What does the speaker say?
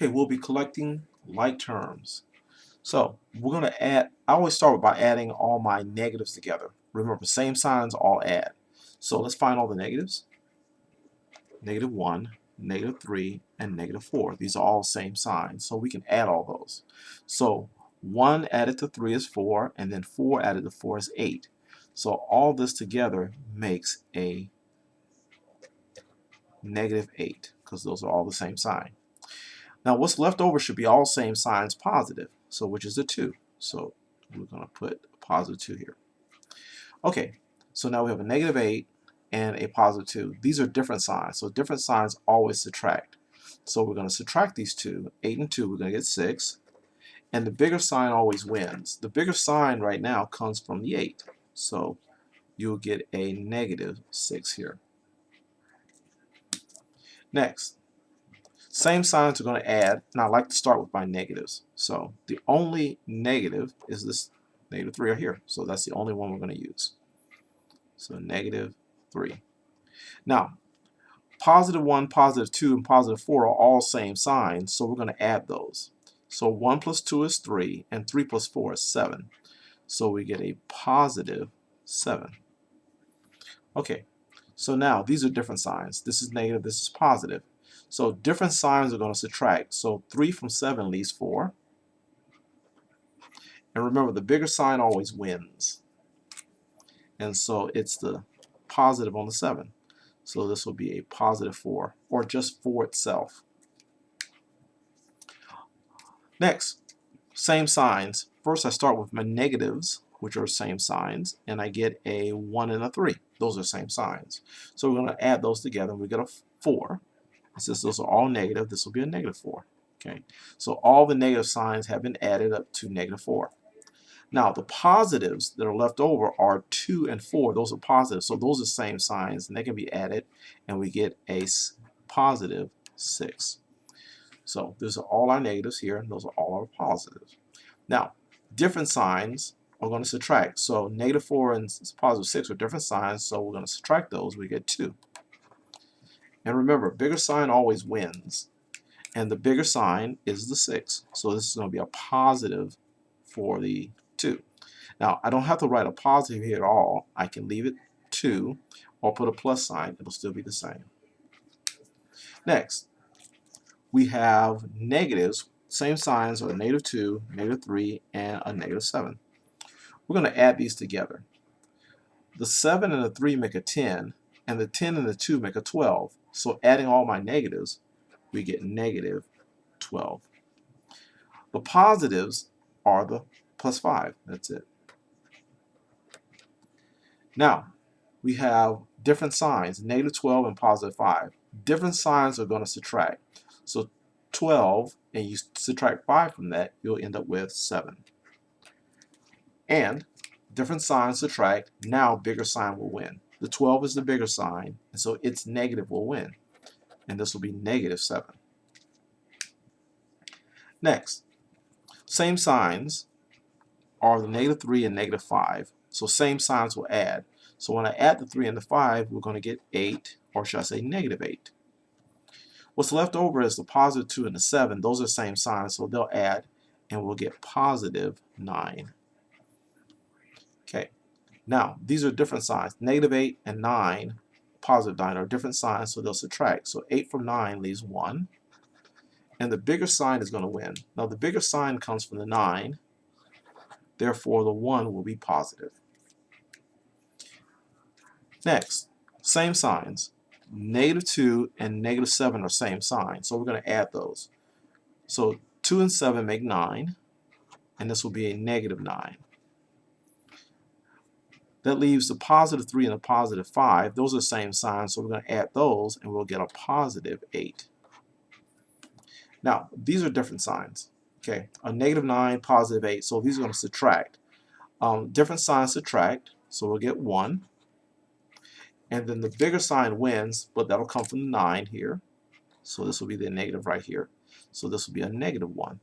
Okay, we'll be collecting like terms. So we're going to add, I always start by adding all my negatives together. Remember, same signs all add. So let's find all the negatives. -1, -3, and -4. These are all same signs, so we can add all those. So 1 added to 3 is 4, and then 4 added to 4 is 8. So all this together makes a -8, because those are all the same sign. Now what's left over should be all same signs positive, so which is a 2. So we're going to put a positive 2 here. Okay, so now we have a -8 and a positive 2. These are different signs, so different signs always subtract. So we're going to subtract these two. 8 and 2, we're going to get 6. And the bigger sign always wins. The bigger sign right now comes from the 8. So you'll get a -6 here. Next, same signs are going to add, and I like to start with my negatives. So the only negative is this -3 right here. So that's the only one we're going to use. So -3. Now, +1, +2, and +4 are all same signs, so we're going to add those. So 1 plus 2 is 3, and 3 plus 4 is 7. So we get a +7. Okay, so now these are different signs. This is negative, this is positive. So different signs are going to subtract. So 3 from 7 leaves 4. And remember, the bigger sign always wins. And so it's the positive on the 7. So this will be a +4, or just 4 itself. Next, same signs. First I start with my negatives, which are same signs, and I get a 1 and a 3. Those are same signs. So we're going to add those together, and we get a 4. Since those are all negative, this will be a -4. Okay, so all the negative signs have been added up to -4. Now the positives that are left over are 2 and 4. Those are positive, so those are same signs, and they can be added, and we get a +6. So those are all our negatives here, and those are all our positives. Now, different signs are going to subtract. So -4 and +6 are different signs, so we're going to subtract those. We get 2. And remember, bigger sign always wins, and the bigger sign is the 6. So this is going to be a positive for the 2. Now, I don't have to write a positive here at all. I can leave it 2 or put a plus sign. It'll still be the same. Next, we have negatives. Same signs are a -2, -3, and a -7. We're going to add these together. The 7 and the 3 make a 10, and the 10 and the 2 make a 12. So adding all my negatives, we get -12. The positives are the +5. That's it. Now, we have different signs, -12 and +5. Different signs are going to subtract. So 12, and you subtract 5 from that, you'll end up with 7. And different signs subtract. Now bigger sign will win. The 12 is the bigger sign, and so its negative will win. And this will be -7. Next, same signs are the -3 and -5. So same signs will add. So when I add the 3 and the 5, we're going to get 8, or should I say -8. What's left over is the +2 and the 7. Those are same signs, so they'll add, and we'll get +9. Okay, now these are different signs. -8 and 9, +9 are different signs, so they'll subtract. So 8 from 9 leaves 1, and the bigger sign is going to win. Now the bigger sign comes from the 9, therefore the 1 will be positive. Next, same signs. -2 and -7 are same signs, so we're going to add those. So 2 and 7 make 9, and this will be a -9. That leaves the +3 and the +5. Those are the same signs, so we're going to add those, and we'll get a +8. Now, these are different signs. Okay, a -9, +8, so these are going to subtract. Different signs subtract, so we'll get 1. And then the bigger sign wins, but that'll come from the 9 here. So this will be the negative right here. So this will be a -1.